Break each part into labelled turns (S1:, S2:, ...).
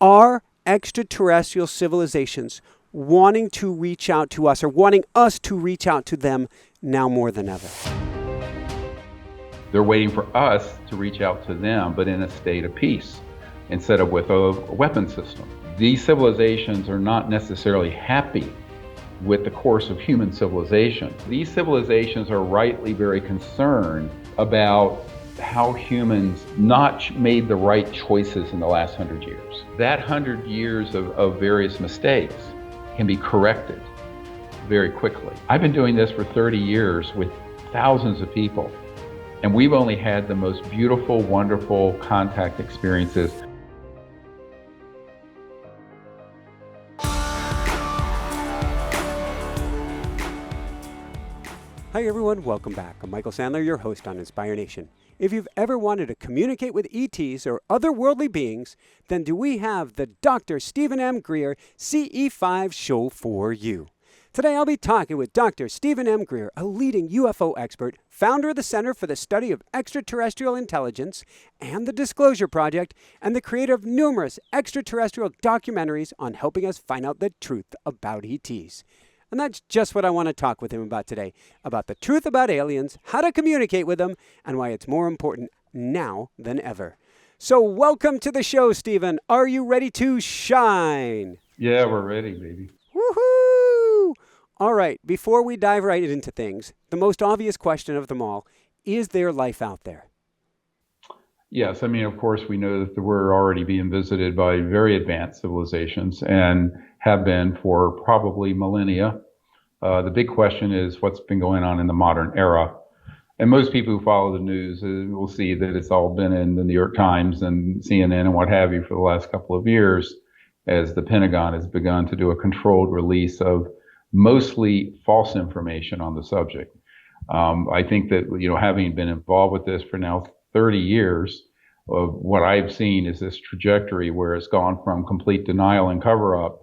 S1: Are extraterrestrial civilizations wanting to reach out to us or wanting us to reach out to them now more than ever?
S2: They're waiting for us to reach out to them, but in a state of peace instead of with a weapon system. These civilizations are not necessarily happy with the course of human civilization. These civilizations are rightly very concerned about how humans not made the right choices in the last 100 years. That 100 years of various mistakes can be corrected very quickly. I've been doing this for 30 years with thousands of people, and we've only had the most beautiful, wonderful contact experiences.
S1: Hi everyone, welcome back. I'm Michael Sandler, your host on Inspire Nation. If you've ever wanted to communicate with ETs or otherworldly beings, then do we have the Dr. Stephen M. Greer CE5 show for you. Today I'll be talking with Dr. Stephen M. Greer, a leading UFO expert, founder of the Center for the Study of Extraterrestrial Intelligence and the Disclosure Project, and the creator of numerous extraterrestrial documentaries on helping us find out the truth about ETs. And that's just what I want to talk with him about today, about the truth about aliens, how to communicate with them, and why it's more important now than ever. So welcome to the show, Stephen. Are you ready to shine?
S2: Yeah, we're ready, baby.
S1: Woohoo! All right, before we dive right into things, the most obvious question of them all, is there life out there?
S2: Yes, I mean, of course, we know that we're already being visited by very advanced civilizations and have been for probably millennia. The big question is what's been going on in the modern era. And most people who follow the news will see that it's all been in the New York Times and CNN and what have you for the last couple of years, as the Pentagon has begun to do a controlled release of mostly false information on the subject. I think that, having been involved with this for now 30 years, of what I've seen is this trajectory where it's gone from complete denial and cover-up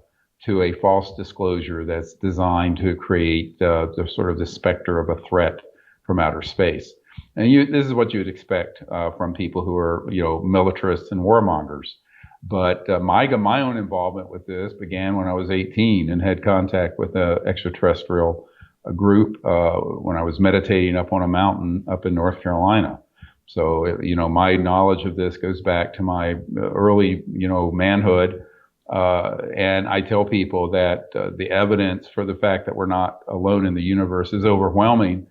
S2: to a false disclosure that's designed to create the sort of the specter of a threat from outer space. And this is what you'd expect from people who are, militarists and warmongers. But my own involvement with this began when I was 18 and had contact with an extraterrestrial group when I was meditating up on a mountain up in North Carolina. So, my knowledge of this goes back to my early, manhood. And I tell people that the evidence for the fact that we're not alone in the universe is overwhelming.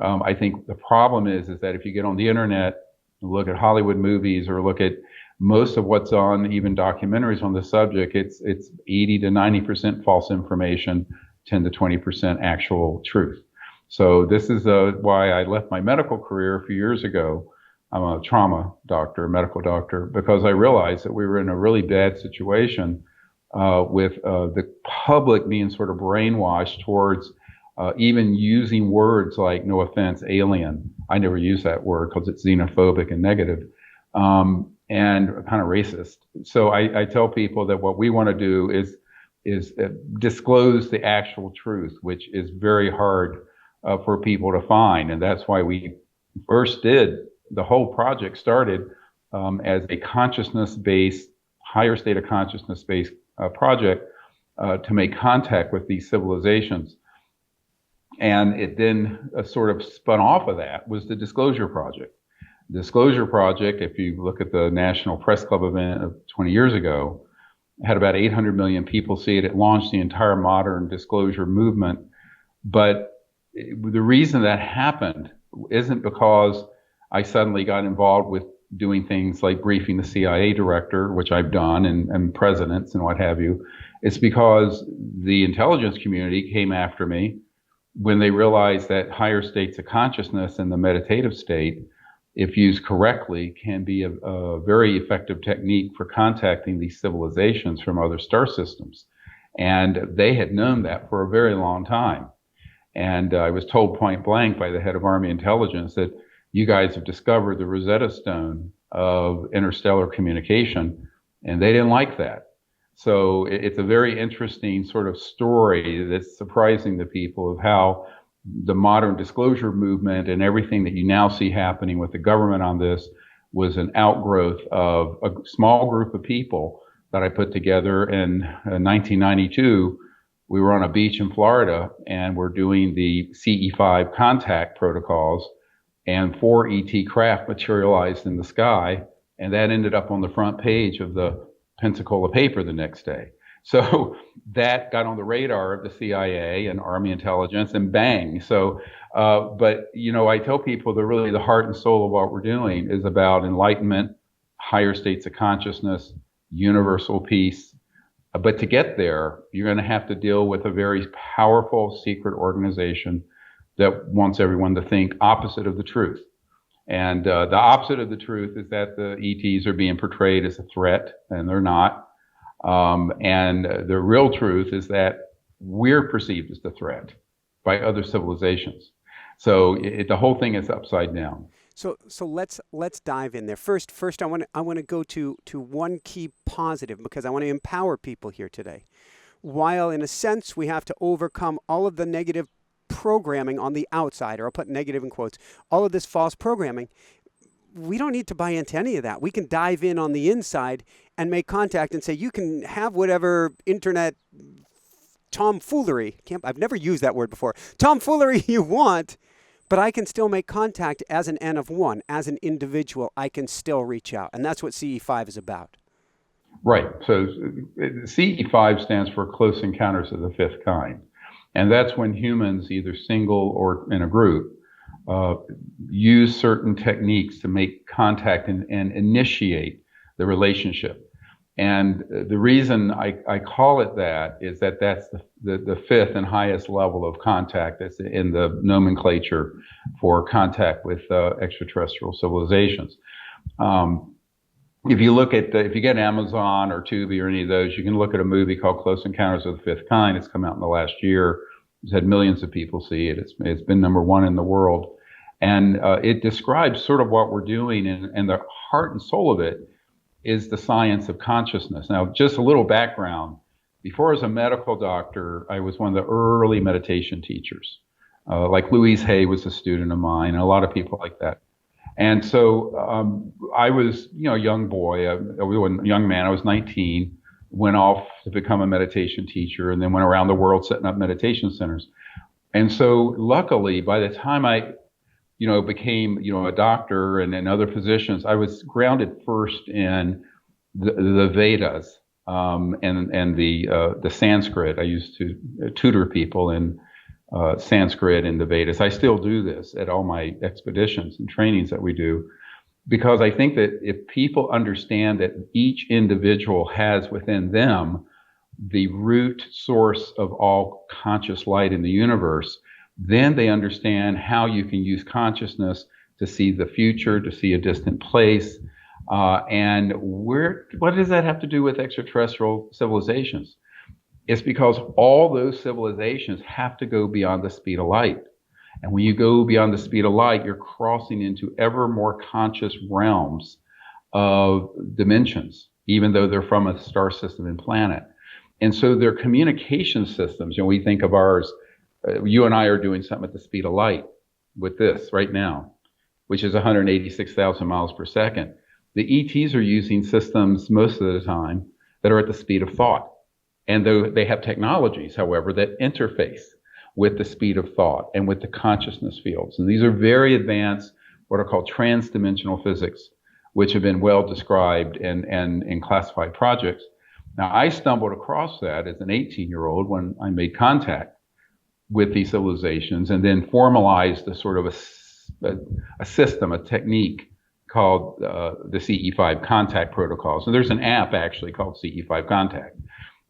S2: I think the problem is that if you get on the internet, look at Hollywood movies or look at most of what's on even documentaries on the subject, it's 80 to 90% false information, 10 to 20% actual truth. So this is why I left my medical career a few years ago. I'm a trauma doctor, a medical doctor, because I realized that we were in a really bad situation with the public being sort of brainwashed towards even using words like, no offense, alien. I never use that word because it's xenophobic and negative and kind of racist. So I tell people that what we want to do is disclose the actual truth, which is very hard for people to find. And that's why we first did. The whole project started as a consciousness-based, higher state of consciousness-based project to make contact with these civilizations. And it then sort of spun off of that was the Disclosure Project. Disclosure Project, if you look at the National Press Club event of 20 years ago, had about 800 million people see it. It launched the entire modern disclosure movement. But the reason that happened isn't because I suddenly got involved with doing things like briefing the CIA director, which I've done, and presidents and what have you. It's because the intelligence community came after me when they realized that higher states of consciousness and the meditative state, if used correctly, can be a very effective technique for contacting these civilizations from other star systems. And they had known that for a very long time. And I was told point blank by the head of Army Intelligence that you guys have discovered the Rosetta Stone of interstellar communication, and they didn't like that. So it's a very interesting sort of story that's surprising to people of how the modern disclosure movement and everything that you now see happening with the government on this was an outgrowth of a small group of people that I put together in 1992. We were on a beach in Florida, and we're doing the CE5 contact protocols, and 4 ET craft materialized in the sky, and that ended up on the front page of the Pensacola paper the next day. So that got on the radar of the CIA and Army intelligence, and bang. So, but I tell people that really the heart and soul of what we're doing is about enlightenment, higher states of consciousness, universal peace. But to get there, you're going to have to deal with a very powerful secret organization that wants everyone to think opposite of the truth. And the opposite of the truth is that the ETs are being portrayed as a threat, and they're not. And the real truth is that we're perceived as the threat by other civilizations. So the whole thing is upside down.
S1: So let's dive in there. First I want to go to one key positive, because I want to empower people here today. While in a sense we have to overcome all of the negative programming on the outside, or I'll put negative in quotes, all of this false programming, we don't need to buy into any of that. We can dive in on the inside and make contact and say, you can have whatever internet tomfoolery, I've never used that word before, tomfoolery you want, but I can still make contact as an N of one, as an individual. I can still reach out. And that's what CE5 is about.
S2: Right. So CE5 stands for Close Encounters of the Fifth Kind. And that's when humans, either single or in a group, use certain techniques to make contact and initiate the relationship. And the reason I call it that is that that's the fifth and highest level of contact that's in the nomenclature for contact with extraterrestrial civilizations. If you look at, if you get Amazon or Tubi or any of those, you can look at a movie called Close Encounters of the Fifth Kind. It's come out in the last year. It's had millions of people see it. It's been #1 in the world. And it describes sort of what we're doing, and the heart and soul of it is the science of consciousness. Now, just a little background. Before I was a medical doctor, I was one of the early meditation teachers. Like Louise Hay was a student of mine, and a lot of people like that. And so I was, a young boy, a young man. I was 19, went off to become a meditation teacher, and then went around the world setting up meditation centers. And so luckily, by the time I became, a doctor and other physicians, I was grounded first in the Vedas and the Sanskrit. I used to tutor people in Sanskrit and the Vedas. I still do this at all my expeditions and trainings that we do, because I think that if people understand that each individual has within them the root source of all conscious light in the universe, then they understand how you can use consciousness to see the future, to see a distant place. And what does that have to do with extraterrestrial civilizations? It's because all those civilizations have to go beyond the speed of light. And when you go beyond the speed of light, you're crossing into ever more conscious realms of dimensions, even though they're from a star system and planet. And so their communication systems, we think of ours, you and I are doing something at the speed of light with this right now, which is 186,000 miles per second. The ETs are using systems most of the time that are at the speed of thought. And they have technologies, however, that interface with the speed of thought and with the consciousness fields. And these are very advanced, what are called trans-dimensional physics, which have been well described and in classified projects. Now, I stumbled across that as an 18-year-old when I made contact with these civilizations, and then formalized a sort of a system, a technique called the CE5 contact protocols. And there's an app actually called CE5 Contact.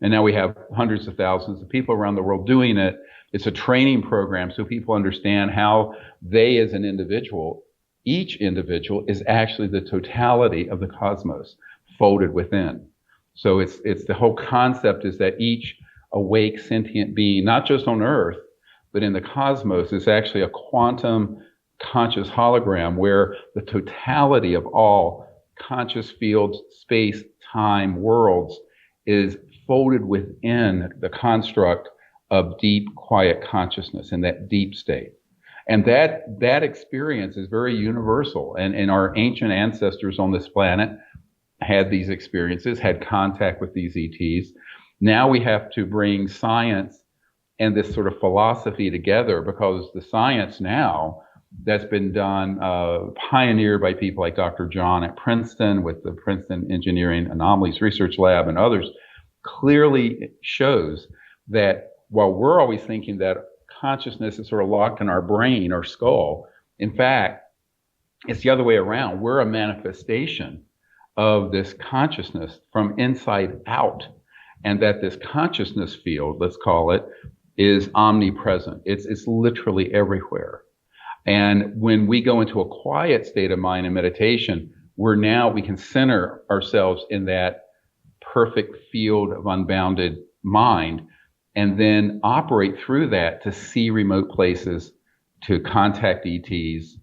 S2: And now we have hundreds of thousands of people around the world doing it. It's a training program so people understand how they as an individual, each individual is actually the totality of the cosmos folded within. So it's the whole concept is that each awake sentient being, not just on Earth, but in the cosmos, is actually a quantum conscious hologram where the totality of all conscious fields, space, time, worlds is folded within the construct of deep, quiet consciousness in that deep state. And that experience is very universal. And our ancient ancestors on this planet had these experiences, had contact with these ETs. Now we have to bring science and this sort of philosophy together, because the science now that's been done, pioneered by people like Dr. John at Princeton with the Princeton Engineering Anomalies Research Lab and others, clearly shows that while we're always thinking that consciousness is sort of locked in our brain or skull, in fact, it's the other way around. We're a manifestation of this consciousness from inside out, and that this consciousness field, let's call it, is omnipresent. It's literally everywhere. And when we go into a quiet state of mind and meditation, we can center ourselves in that perfect field of unbounded mind, and then operate through that to see remote places, to contact ETs.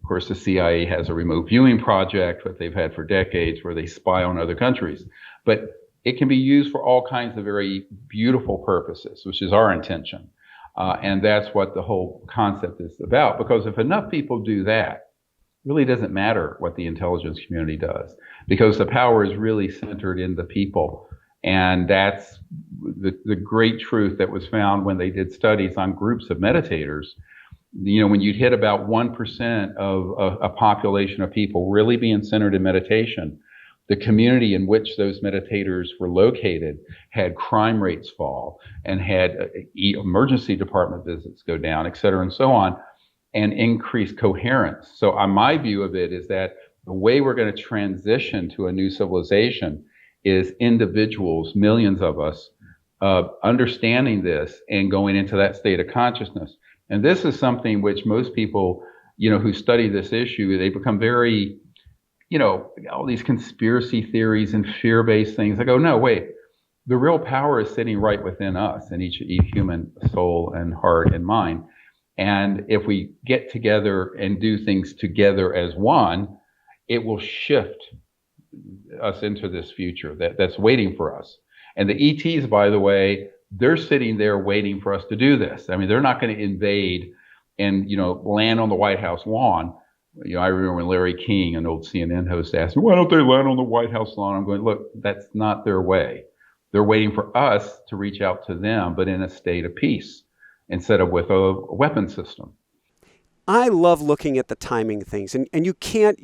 S2: Of course, the CIA has a remote viewing project, what they've had for decades, where they spy on other countries. But it can be used for all kinds of very beautiful purposes, which is our intention. And that's what the whole concept is about. Because if enough people do that, it really doesn't matter what the intelligence community does, because the power is really centered in the people. And that's the great truth that was found when they did studies on groups of meditators. You know, when you'd hit about 1% of a population of people really being centered in meditation, the community in which those meditators were located had crime rates fall, and had emergency department visits go down, et cetera, and so on, and increased coherence. So my view of it is that the way we're going to transition to a new civilization is individuals, millions of us, understanding this and going into that state of consciousness. And this is something which most people, who study this issue, they become very, all these conspiracy theories and fear-based things. I go, no, wait, the real power is sitting right within us, in each human soul and heart and mind. And if we get together and do things together as one, it will shift us into this future that's waiting for us. And the ETs, by the way, they're sitting there waiting for us to do this. I mean, they're not going to invade and, land on the White House lawn. I remember when Larry King, an old CNN host, asked me, why don't they land on the White House lawn? I'm going, look, that's not their way. They're waiting for us to reach out to them, but in a state of peace, instead of with a weapon system.
S1: I love looking at the timing things, and you can't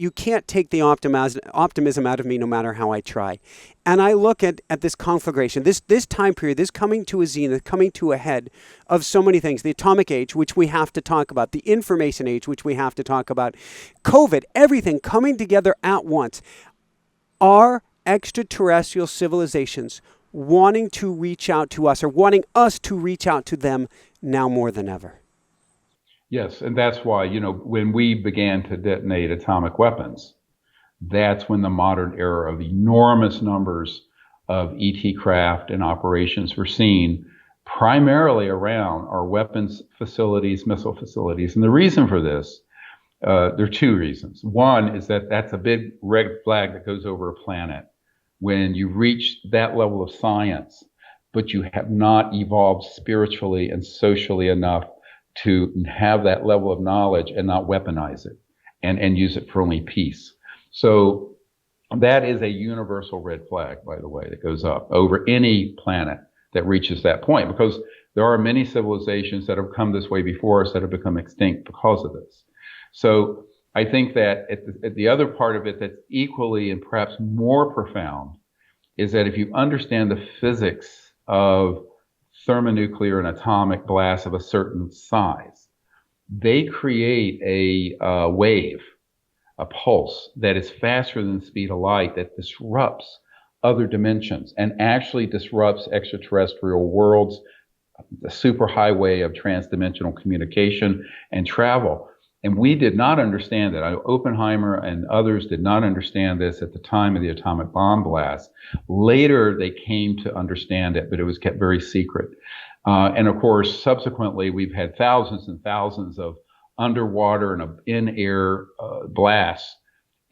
S1: take the optimism out of me no matter how I try. And I look at this conflagration, this time period, this coming to a zenith, coming to a head of so many things. The atomic age, which we have to talk about, the information age, which we have to talk about, COVID, everything coming together at once. Are extraterrestrial civilizations wanting to reach out to us, or wanting us to reach out to them now more than ever?
S2: Yes, and that's why, when we began to detonate atomic weapons, that's when the modern era of enormous numbers of ET craft and operations were seen, primarily around our weapons facilities, missile facilities. And the reason for this, there are two reasons. One is that that's a big red flag that goes over a planet. When you reach that level of science, but you have not evolved spiritually and socially enough to have that level of knowledge and not weaponize it and use it for only peace. So that is a universal red flag, by the way, that goes up over any planet that reaches that point, because there are many civilizations that have come this way before us that have become extinct because of this. So I think that at the other part of it that's equally and perhaps more profound is that if you understand the physics of thermonuclear and atomic blasts of a certain size, they create a wave, a pulse that is faster than the speed of light, that disrupts other dimensions and actually disrupts extraterrestrial worlds, the superhighway of transdimensional communication and travel. And we did not understand that. Oppenheimer and others did not understand this at the time of the atomic bomb blast. Later, they came to understand it, but it was kept very secret. And of course, subsequently, we've had thousands and thousands of underwater and in-air blasts.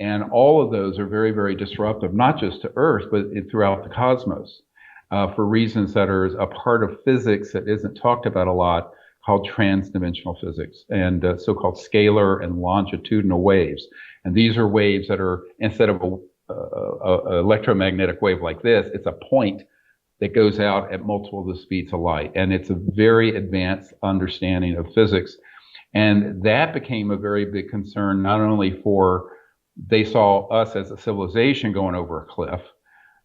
S2: And all of those are very, very disruptive, not just to Earth, but throughout the cosmos, for reasons that are a part of physics that isn't talked about a lot, called transdimensional physics, and so-called scalar and longitudinal waves. And these are waves that are, instead of a electromagnetic wave like this. It's a point that goes out at multiple of the speeds of light. And it's a very advanced understanding of physics. And that became a very big concern, not only for, they saw us as a civilization going over a cliff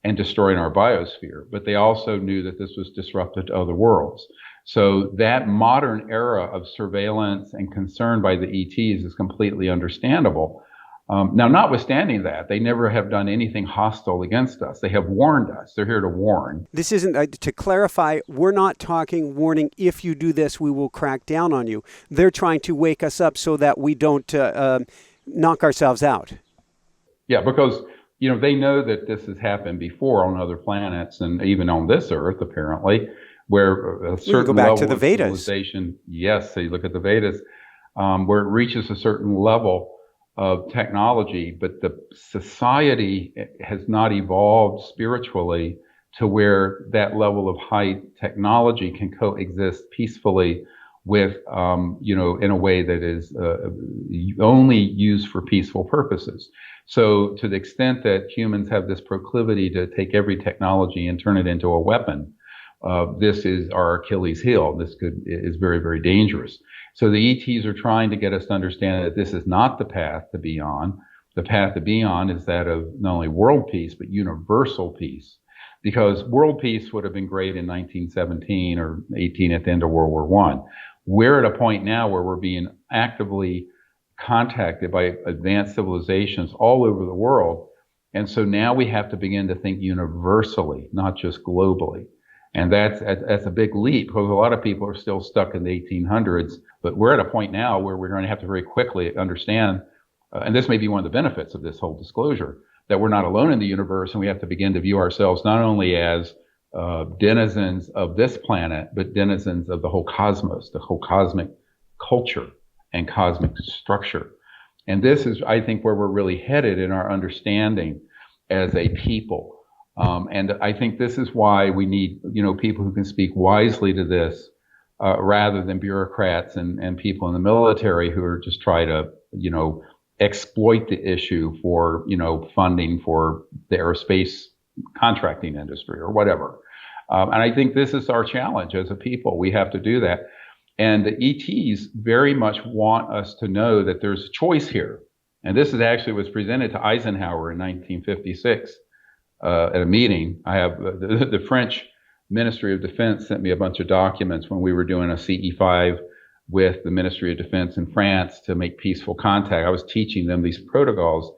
S2: and destroying our biosphere, but they also knew that this was disruptive to other worlds. So that modern era of surveillance and concern by the ETs is completely understandable. Now, notwithstanding that, they never have done anything hostile against us. They have warned us. They're here to warn.
S1: This isn't, to clarify, we're not talking warning, if you do this, we will crack down on you. They're trying to wake us up so that we don't knock ourselves out.
S2: Yeah, because, they know that this has happened before on other planets and even on this Earth, apparently, where a certain
S1: go back
S2: level
S1: to the
S2: of
S1: Vedas.
S2: Civilization, yes, so you look at the Vedas, where it reaches a certain level of technology, but the society has not evolved spiritually to where that level of high technology can coexist peacefully with, in a way that is only used for peaceful purposes. So to the extent that humans have this proclivity to take every technology and turn it into a weapon, this is our Achilles heel. This is very, very dangerous. So the ETs are trying to get us to understand that this is not the path to be on. The path to be on is that of not only world peace, but universal peace. Because world peace would have been great in 1917 or 18 at the end of World War I. We're at a point now where we're being actively contacted by advanced civilizations all over the world. And so now we have to begin to think universally, not just globally. And that's a big leap, because a lot of people are still stuck in the 1800s. But we're at a point now where we're going to have to very quickly understand, and this may be one of the benefits of this whole disclosure, that we're not alone in the universe, and we have to begin to view ourselves not only as denizens of this planet, but denizens of the whole cosmos, the whole cosmic culture and cosmic structure. And this is, I think, where we're really headed in our understanding as a people. And I think this is why we need, people who can speak wisely to this, rather than bureaucrats and people in the military who are just trying to, exploit the issue for, funding for the aerospace contracting industry or whatever. And I think this is our challenge as a people. We have to do that. And the ETs very much want us to know that there's a choice here. And this is actually was presented to Eisenhower in 1956. At a meeting. I have the French Ministry of Defense sent me a bunch of documents when we were doing a CE5 with the Ministry of Defense in France to make peaceful contact. I was teaching them these protocols,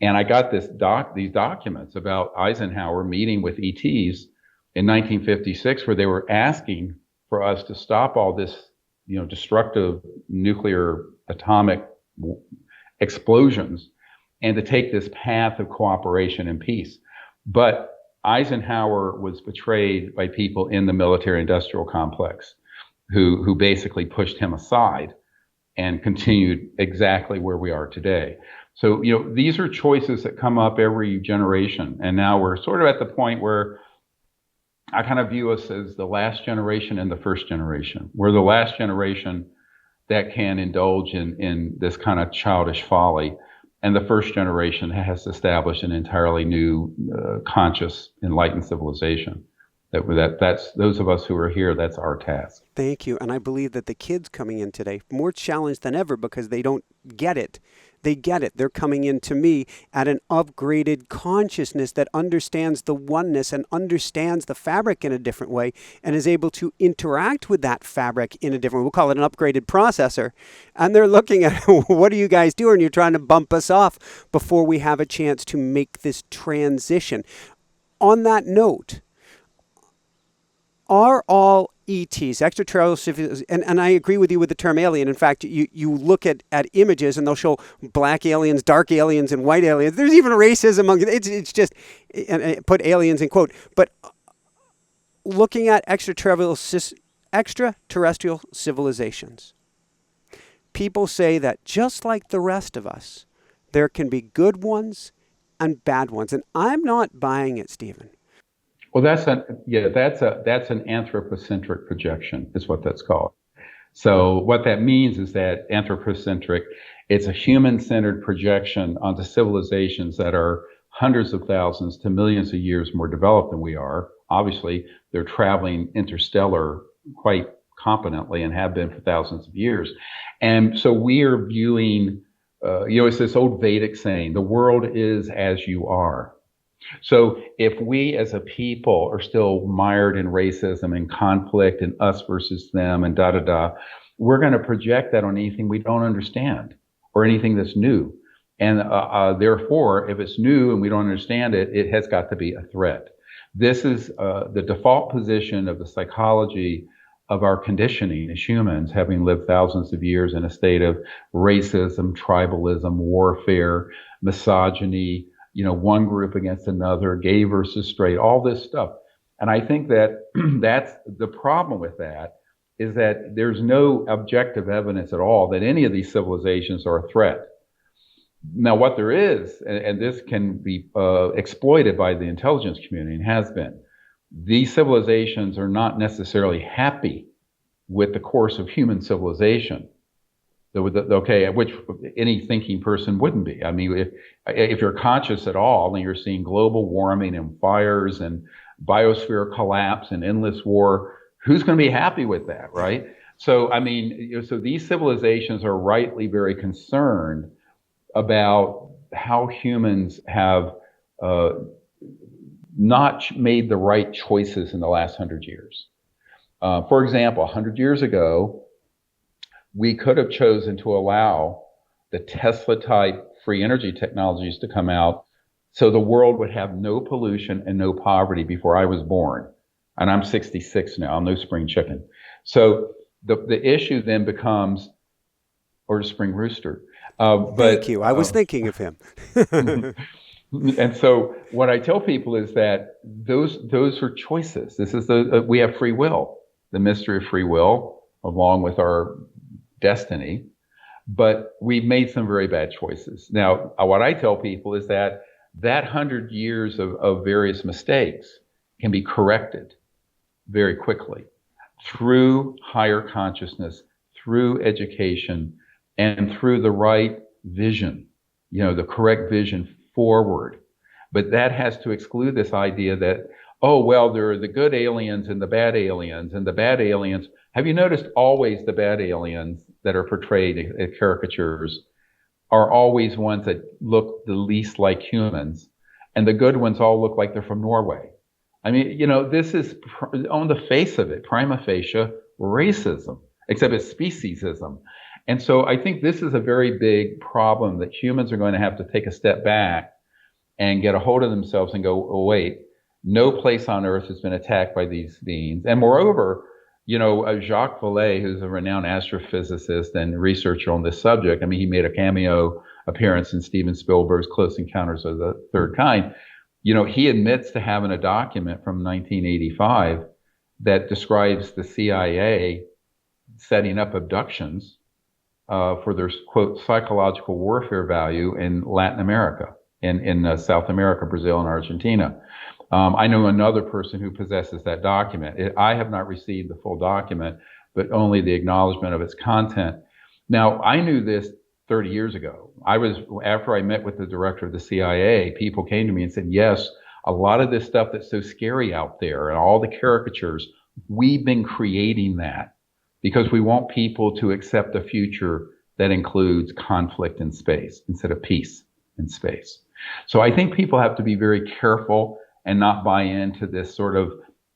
S2: and I got these documents about Eisenhower meeting with ETs in 1956, where they were asking for us to stop all this, destructive nuclear atomic explosions, and to take this path of cooperation and peace. But Eisenhower was betrayed by people in the military-industrial complex who basically pushed him aside and continued exactly where we are today. So, these are choices that come up every generation. And now we're sort of at the point where I kind of view us as the last generation and the first generation. We're the last generation that can indulge in this kind of childish folly. And the first generation has established an entirely new, conscious, enlightened civilization. That's those of us who are here. That's our task.
S1: Thank you. And I believe that the kids coming in today, more challenged than ever because they don't get it. They get it. They're coming in to me at an upgraded consciousness that understands the oneness and understands the fabric in a different way and is able to interact with that fabric in a different way. We'll call it an upgraded processor. And they're looking at, what are you guys doing? You're trying to bump us off before we have a chance to make this transition. On that note, are all ETs, extraterrestrials, and I agree with you with the term alien. In fact, you look at images and they'll show black aliens, dark aliens, and white aliens. There's even racism among it. It's just, and put aliens in quote. But looking at extraterrestrial civilizations, people say that just like the rest of us, there can be good ones and bad ones. And I'm not buying it, Stephen.
S2: Well, that's an anthropocentric projection is what that's called. So what that means is that anthropocentric, it's a human-centered projection onto civilizations that are hundreds of thousands to millions of years more developed than we are. Obviously, they're traveling interstellar quite competently and have been for thousands of years. And so we are viewing, it's this old Vedic saying, the world is as you are. So if we as a people are still mired in racism and conflict and us versus them and we're going to project that on anything we don't understand or anything that's new. And therefore, if it's new and we don't understand it, it has got to be a threat. This is the default position of the psychology of our conditioning as humans, having lived thousands of years in a state of racism, tribalism, warfare, misogyny, one group against another, gay versus straight, all this stuff. And I think that that's the problem with that, is that there's no objective evidence at all that any of these civilizations are a threat. Now, what there is, and this can be exploited by the intelligence community and has been, these civilizations are not necessarily happy with the course of human civilization. Which any thinking person wouldn't be. I mean, if you're conscious at all and you're seeing global warming and fires and biosphere collapse and endless war, who's going to be happy with that, right? So, I mean, so these civilizations are rightly very concerned about how humans have not made the right choices in the last 100 years. For example, 100 years ago, we could have chosen to allow the Tesla-type free energy technologies to come out so the world would have no pollution and no poverty before I was born. And I'm 66 now, I'm no spring chicken. So the issue then becomes, or spring rooster.
S1: Thank you, I was thinking of him.
S2: And so what I tell people is that those are choices. This is we have free will, the mystery of free will, along with our destiny, but we've made some very bad choices. Now, what I tell people is that 100 years of various mistakes can be corrected very quickly through higher consciousness, through education, and through the right vision, the correct vision forward. But that has to exclude this idea that, oh, well, there are the good aliens and the bad aliens, and the bad aliens. Have you noticed always the bad aliens that are portrayed as caricatures are always ones that look the least like humans, and the good ones all look like they're from Norway? I mean, this is on the face of it, prima facie racism, except it's speciesism. And so I think this is a very big problem that humans are going to have to take a step back and get a hold of themselves and go, oh, wait, no place on Earth has been attacked by these beings. And moreover, Jacques Vallée, who's a renowned astrophysicist and researcher on this subject, I mean, he made a cameo appearance in Steven Spielberg's Close Encounters of the Third Kind. He admits to having a document from 1985 that describes the CIA setting up abductions for their, quote, psychological warfare value in Latin America, in South America, Brazil, and Argentina. I know another person who possesses that document. I have not received the full document, but only the acknowledgement of its content. Now, I knew this 30 years ago. After I met with the director of the CIA, people came to me and said, yes, a lot of this stuff that's so scary out there and all the caricatures, we've been creating that because we want people to accept a future that includes conflict in space instead of peace in space. So I think people have to be very careful and not buy into this sort of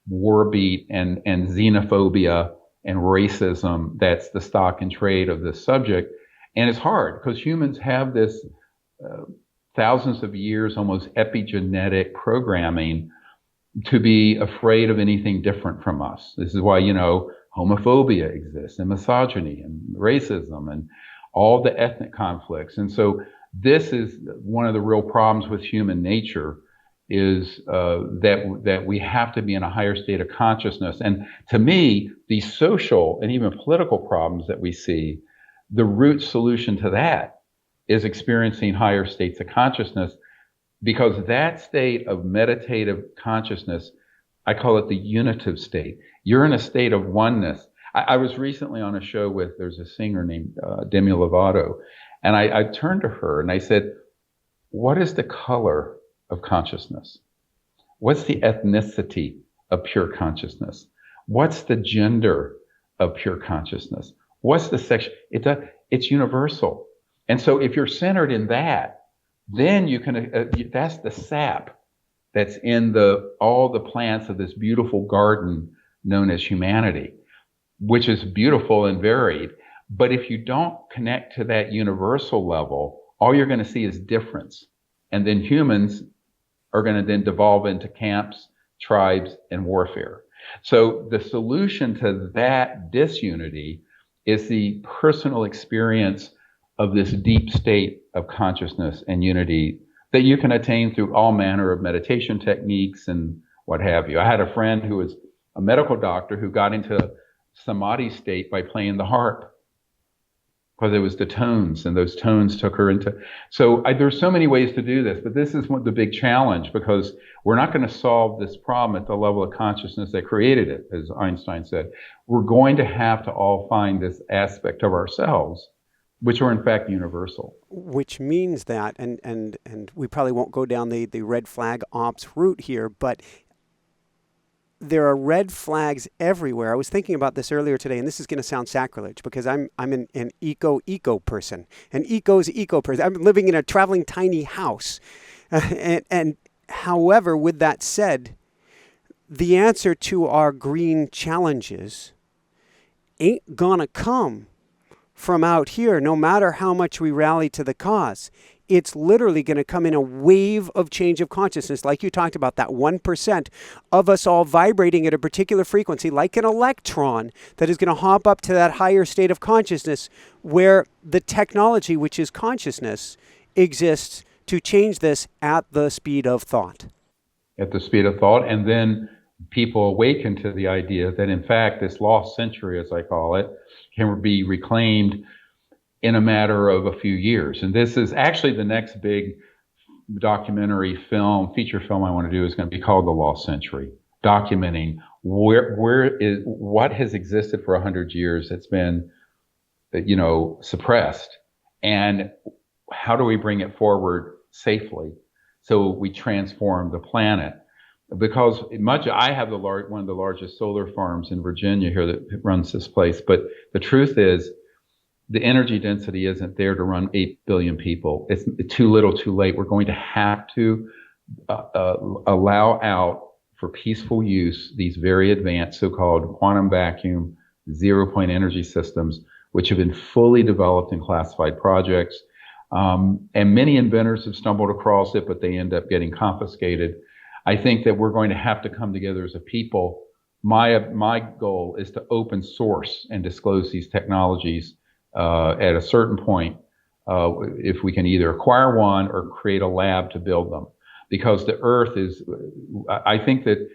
S2: war beat and xenophobia and racism that's the stock and trade of this subject. And it's hard because humans have this thousands of years, almost epigenetic programming to be afraid of anything different from us. This is why, homophobia exists and misogyny and racism and all the ethnic conflicts. And so this is one of the real problems with human nature, is that we have to be in a higher state of consciousness. And to me, these social and even political problems that we see, the root solution to that is experiencing higher states of consciousness, because that state of meditative consciousness, I call it the unitive state. You're in a state of oneness. I was recently on a show there's a singer named Demi Lovato, and I turned to her and I said, what is the color of consciousness? What's the ethnicity of pure consciousness? What's the gender of pure consciousness? What's the sex? It's universal. And so if you're centered in that, then you can, that's the sap that's in all the plants of this beautiful garden known as humanity, which is beautiful and varied. But if you don't connect to that universal level, all you're going to see is difference. And then humans are going to then devolve into camps, tribes, and warfare. So the solution to that disunity is the personal experience of this deep state of consciousness and unity that you can attain through all manner of meditation techniques and what have you. I had a friend who was a medical doctor who got into samadhi state by playing the harp, because it was the tones, and those tones took her into. So there's so many ways to do this, but this is the big challenge, because we're not going to solve this problem at the level of consciousness that created it, as Einstein said. We're going to have to all find this aspect of ourselves, which are in fact universal.
S1: Which means that, and we probably won't go down the red flag ops route here, but there are red flags everywhere. I was thinking about this earlier today, and this is going to sound sacrilege because I'm an eco person. An eco person. I'm living in a traveling tiny house. And however, with that said, the answer to our green challenges ain't gonna come from out here, no matter how much we rally to the cause. It's literally going to come in a wave of change of consciousness, like you talked about, that 1% of us all vibrating at a particular frequency, like an electron that is going to hop up to that higher state of consciousness where the technology, which is consciousness, exists to change this at the speed of thought.
S2: At the speed of thought, and then people awaken to the idea that, in fact, this lost century, as I call it, can be reclaimed in a matter of a few years. And this is actually the next big documentary film, feature film I want to do is going to be called The Lost Century, documenting what has existed for 100 years that's been, suppressed, and how do we bring it forward safely so we transform the planet. Because I have one of the largest solar farms in Virginia here that runs this place, but the truth is, the energy density isn't there to run 8 billion people. It's too little, too late. We're going to have to allow out for peaceful use these very advanced so-called quantum vacuum, zero-point energy systems, which have been fully developed in classified projects. And many inventors have stumbled across it, but they end up getting confiscated. I think that we're going to have to come together as a people. My goal is to open source and disclose these technologies at a certain point, if we can either acquire one or create a lab to build them. Because the Earth I think that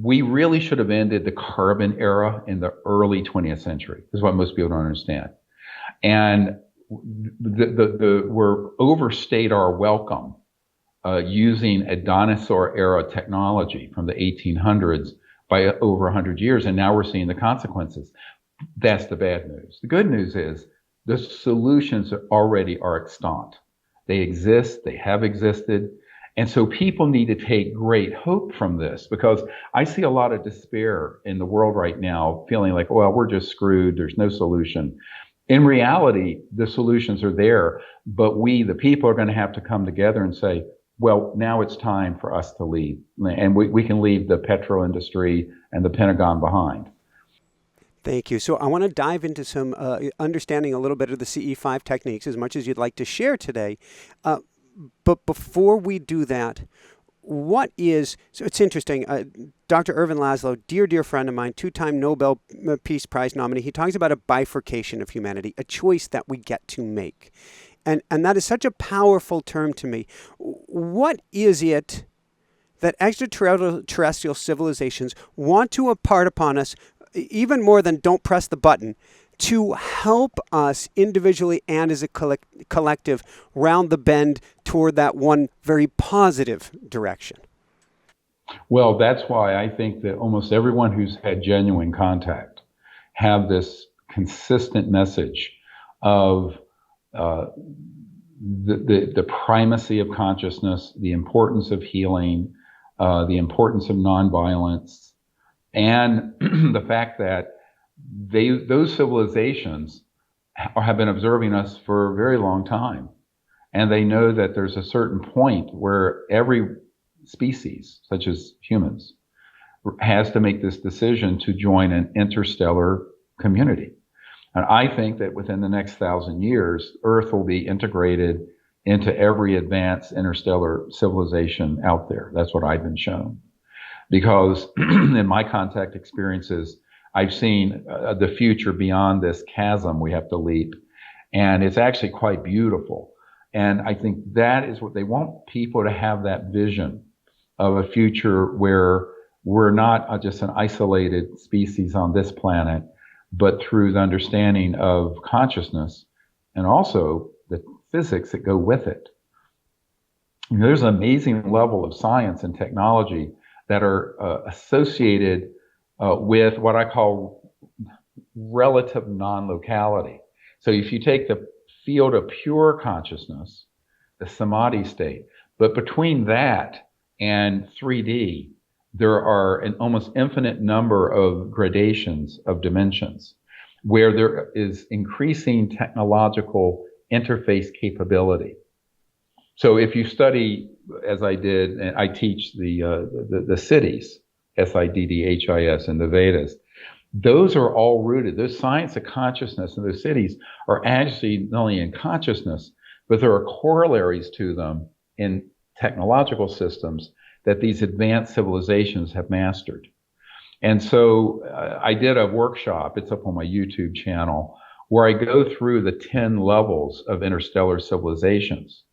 S2: we really should have ended the carbon era in the early 20th century, is what most people don't understand. And we're overstayed our welcome using a dinosaur era technology from the 1800s by over 100 years, and now we're seeing the consequences. That's the bad news. The good news is the solutions already are extant. They exist, they have existed. And so people need to take great hope from this, because I see a lot of despair in the world right now, feeling like, well, we're just screwed, there's no solution. In reality, the solutions are there, but we, the people, are going to have to come together and say, well, now it's time for us to leave. And we can leave the petro industry and the Pentagon behind.
S1: Thank you. So I want to dive into some understanding a little bit of the CE5 techniques, as much as you'd like to share today. But before we do that, so it's interesting, Dr. Irvin Laszlo, dear friend of mine, 2-time Nobel Peace Prize nominee, he talks about a bifurcation of humanity, a choice that we get to make. And that is such a powerful term to me. What is it that extraterrestrial civilizations want to impart upon us, even more than don't press the button, to help us individually and as a collective round the bend toward that one very positive direction?
S2: Well, that's why I think that almost everyone who's had genuine contact have this consistent message of the primacy of consciousness, the importance of healing, the importance of nonviolence, and the fact that those civilizations have been observing us for a very long time. And they know that there's a certain point where every species, such as humans, has to make this decision to join an interstellar community. And I think that within the next 1,000 years, Earth will be integrated into every advanced interstellar civilization out there. That's what I've been shown. Because in my contact experiences, I've seen the future beyond this chasm we have to leap. And it's actually quite beautiful. And I think that is what they want people to have, that vision of a future where we're not just an isolated species on this planet, but through the understanding of consciousness and also the physics that go with it. You know, there's an amazing level of science and technology that are associated with what I call relative non-locality. So if you take the field of pure consciousness, the samadhi state, but between that and 3D, there are an almost infinite number of gradations of dimensions where there is increasing technological interface capability. So if you study, as I did, and I teach the cities, Siddhis, in the Vedas, those are all rooted. Those science of consciousness and those cities are actually not only in consciousness, but there are corollaries to them in technological systems that these advanced civilizations have mastered. And so I did a workshop, it's up on my YouTube channel, where I go through the 10 levels of interstellar civilizations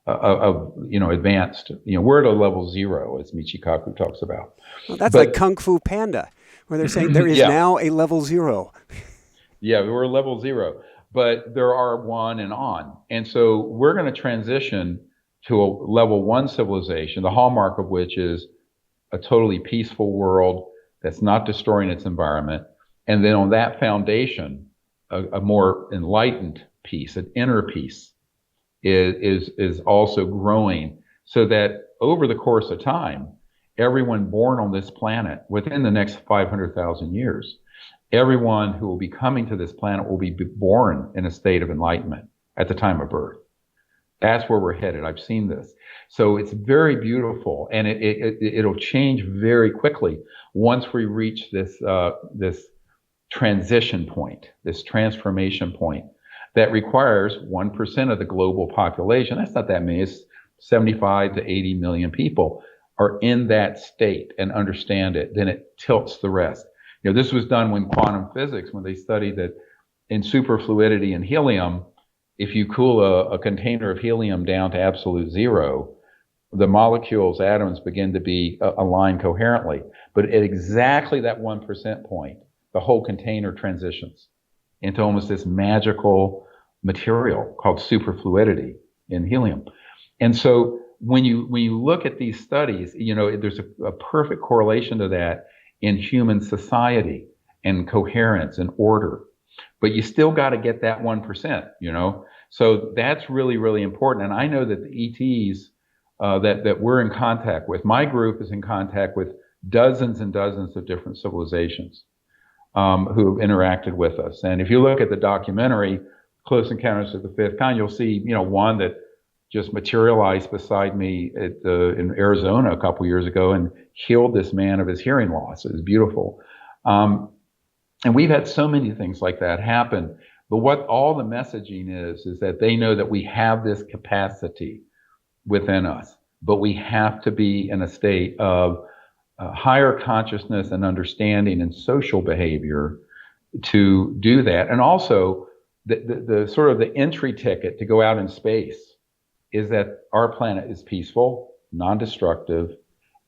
S2: advanced. We're at a level 0, as Michikaku talks about.
S1: Well, that's like Kung Fu Panda, where they're saying there is now a level 0.
S2: Yeah, we're level 0, but there are 1 and on. And so we're going to transition to a level 1 civilization, the hallmark of which is a totally peaceful world that's not destroying its environment. And then on that foundation, a more enlightened peace, an inner peace, is also growing, so that over the course of time, everyone born on this planet within the next 500,000 years, everyone who will be coming to this planet will be born in a state of enlightenment at the time of birth. That's where we're headed. I've seen this. So it's very beautiful, and it'll change very quickly once we reach this transition point, this transformation point that requires 1% of the global population. That's not that many. It's 75 to 80 million people are in that state and understand it. Then it tilts the rest. This was done when quantum physics, when they studied that in superfluidity and helium, if you cool a container of helium down to absolute 0, the molecules, atoms begin to be aligned coherently. But at exactly that 1% point, the whole container transitions into almost this magical material called superfluidity in helium. And so when you look at these studies, there's a perfect correlation to that in human society and coherence and order. But you still got to get that 1%, So that's really, really important. And I know that the ETs that we're in contact with, my group is in contact with dozens and dozens of different civilizations who have interacted with us. And if you look at the documentary, Close Encounters of the Fifth Kind, you'll see, one that just materialized beside me in Arizona a couple years ago and healed this man of his hearing loss. It was beautiful. And we've had so many things like that happen. But what all the messaging is that they know that we have this capacity within us, but we have to be in a state of higher consciousness and understanding and social behavior to do that. And also the sort of the entry ticket to go out in space is that our planet is peaceful, non-destructive,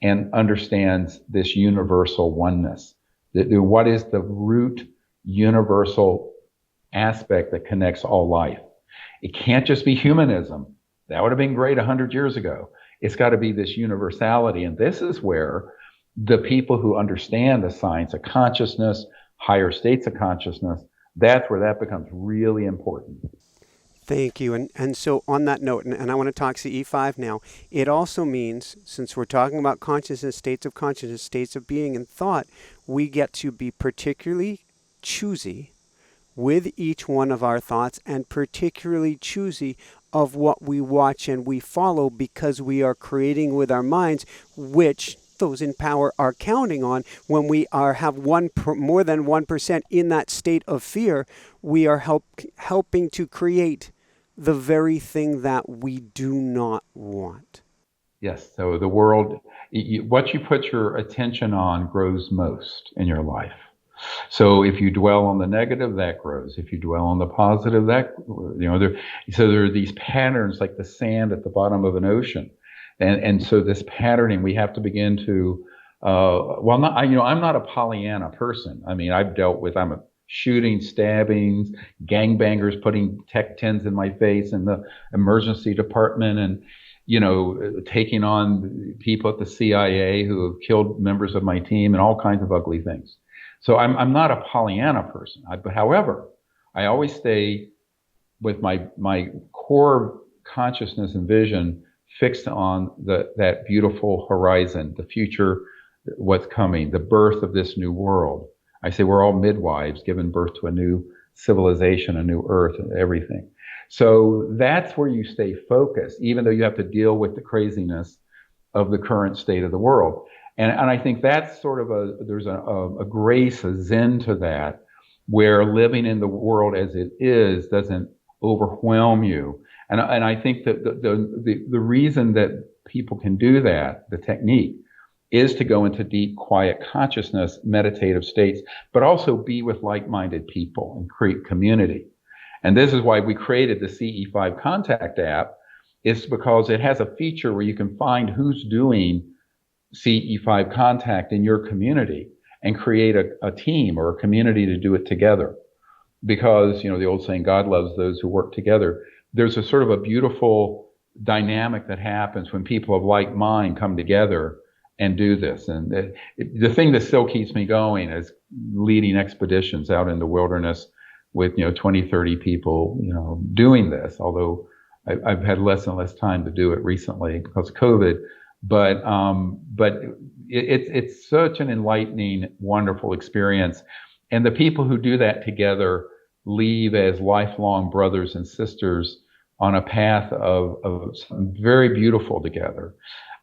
S2: and understands this universal oneness. What is the root universal aspect that connects all life? It can't just be humanism. That would have been great 100 years ago. It's got to be this universality. And this is where the people who understand the science of consciousness, higher states of consciousness, that's where that becomes really important.
S1: Thank you. And so on that note, and I want to talk CE5 now, it also means, since we're talking about consciousness, states of being and thought, we get to be particularly choosy with each one of our thoughts and particularly choosy of what we watch and we follow, because we are creating with our minds, which those in power are counting on. When we have more than 1% in that state of fear, we are helping to create the very thing that we do not want.
S2: Yes. So the world, what you put your attention on grows most in your life. So if you dwell on the negative, that grows. If you dwell on the positive, that, so there are these patterns like the sand at the bottom of an ocean. And so this patterning, we have to begin to, I'm not a Pollyanna person. I mean, I'm a shooting, stabbings, gangbangers putting Tech 10s in my face in the emergency department, and, taking on people at the CIA who have killed members of my team and all kinds of ugly things. So I'm not a Pollyanna person. However, I always stay with my core consciousness and vision fixed on that beautiful horizon, the future, what's coming, the birth of this new world. I say we're all midwives giving birth to a new civilization, a new earth, and everything. So that's where you stay focused, even though you have to deal with the craziness of the current state of the world. And I think that's sort of there's a grace, a zen to that, where living in the world as it is doesn't overwhelm you. And I think that the reason that people can do that, the technique, is to go into deep, quiet consciousness, meditative states, but also be with like-minded people and create community. And this is why we created the CE5 Contact app. It's because it has a feature where you can find who's doing CE5 Contact in your community and create a team or a community to do it together. Because, the old saying, God loves those who work together. There's a sort of a beautiful dynamic that happens when people of like mind come together and do this. And the thing that still keeps me going is leading expeditions out in the wilderness with, 20, 30 people, doing this, although I've had less and less time to do it recently because of COVID. But it's such an enlightening, wonderful experience. And the people who do that together leave as lifelong brothers and sisters on a path of something very beautiful together.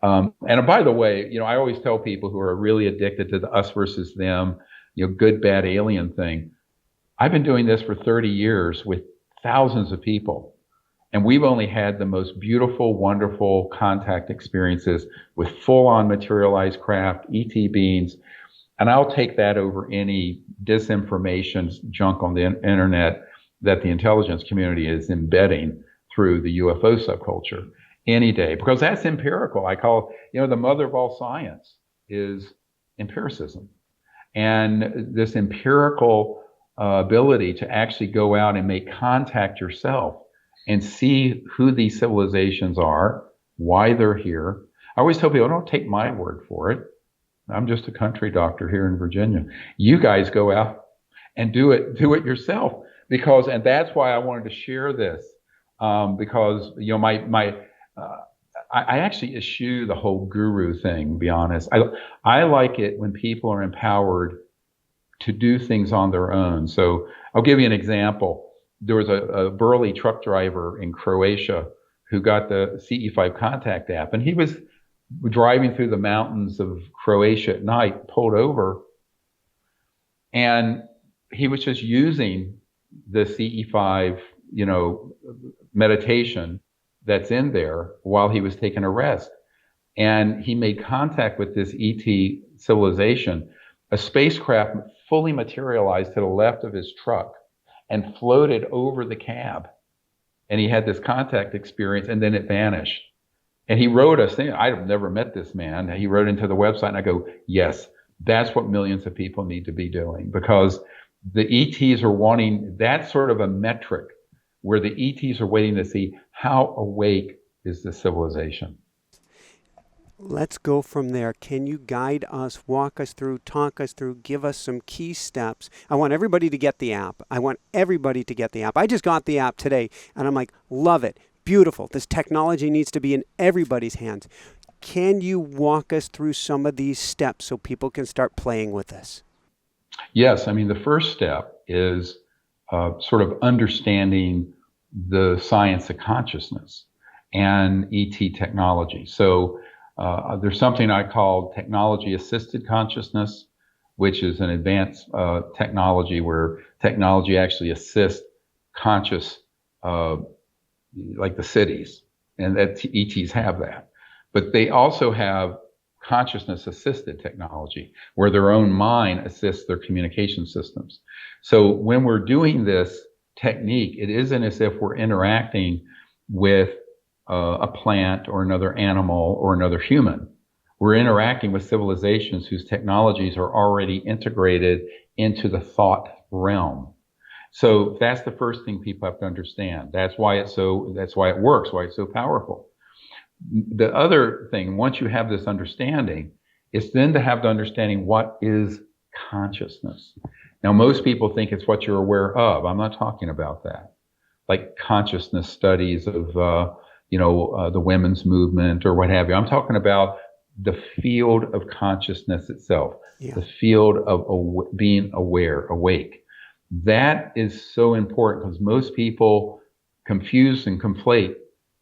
S2: And by the way, I always tell people who are really addicted to the us versus them, good, bad, alien thing. I've been doing this for 30 years with thousands of people. And we've only had the most beautiful, wonderful contact experiences with full-on materialized craft, ET beings. And I'll take that over any disinformation junk on the internet that the intelligence community is embedding through the UFO subculture any day, because that's empirical. I call, the mother of all science is empiricism. And this empirical ability to actually go out and make contact yourself and see who these civilizations are, why they're here. I always tell people, don't take my word for it. I'm just a country doctor here in Virginia. You guys go out and do it yourself, and that's why I wanted to share this, because I actually eschew the whole guru thing, to be honest. I like it when people are empowered to do things on their own. So I'll give you an example. There was a burly truck driver in Croatia who got the CE5 Contact app, and he was driving through the mountains of Croatia at night, pulled over, and he was just using the CE5, meditation that's in there while he was taking a rest. And he made contact with this ET civilization. A spacecraft fully materialized to the left of his truck and floated over the cab. And he had this contact experience, and then it vanished. And he wrote us, I've never met this man. He wrote into the website, and I go, yes, that's what millions of people need to be doing, because the ETs are wanting that sort of a metric where the ETs are waiting to see how awake is the civilization.
S1: Let's go from there. Can you guide us, walk us through, talk us through, give us some key steps? I want everybody to get the app. I want everybody to get the app. I just got the app today, and I'm like, love it. Beautiful. This technology needs to be in everybody's hands. Can you walk us through some of these steps so people can start playing with this?
S2: Yes, I mean, the first step is sort of understanding the science of consciousness and ET technology. So there's something I call technology-assisted consciousness, which is an advanced technology where technology actually assists conscious, like the cities, and that ETs have that. But they also have consciousness-assisted technology, where their own mind assists their communication systems. So when we're doing this technique, it isn't as if we're interacting with a plant or another animal or another human. We're interacting with civilizations whose technologies are already integrated into the thought realm. So that's the first thing people have to understand. That's why it works, why it's so powerful. The other thing, once you have this understanding, is then to have the understanding what is consciousness. Now, most people think it's what you're aware of. I'm not talking about that. Like consciousness studies of, the women's movement or what have you. I'm talking about the field of consciousness itself, the field of being aware, awake. That is so important because most people confuse and conflate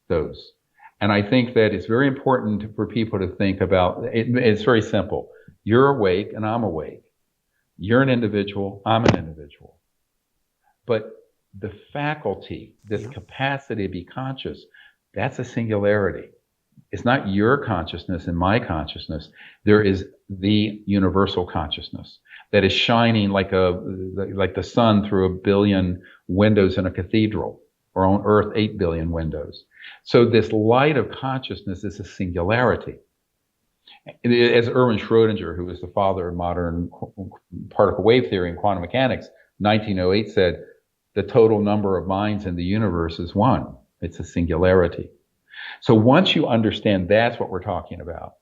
S2: those. And I think that it's very important for people to think about it. It's very simple. You're awake and I'm awake. You're an individual, I'm an individual. But the faculty, this capacity to be conscious, that's a singularity. It's not your consciousness and my consciousness. There is the universal consciousness that is shining like the sun through 1 billion windows in a cathedral, or on Earth 8 billion windows. So this light of consciousness is a singularity. As Erwin Schrödinger, who is the father of modern particle wave theory and quantum mechanics, 1908 said, the total number of minds in the universe is one. It's a singularity. So once you understand that's what we're talking about.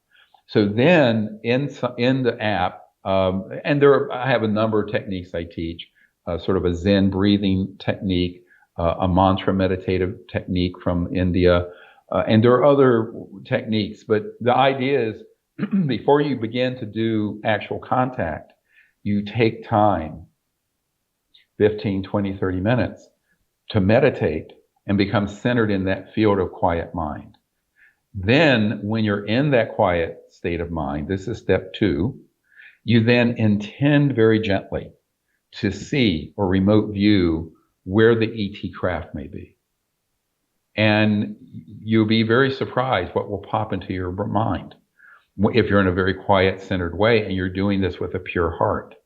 S2: So then in the app, I have a number of techniques I teach, sort of a Zen breathing technique, a mantra meditative technique from India, and there are other techniques. But the idea is before you begin to do actual contact, you take time, 15, 20, 30 minutes, to meditate and become centered in that field of quiet mind. Then when you're in that quiet state of mind, this is step 2, you then intend very gently to see or remote view where the ET craft may be. And you'll be very surprised what will pop into your mind if you're in a very quiet, centered way and you're doing this with a pure heart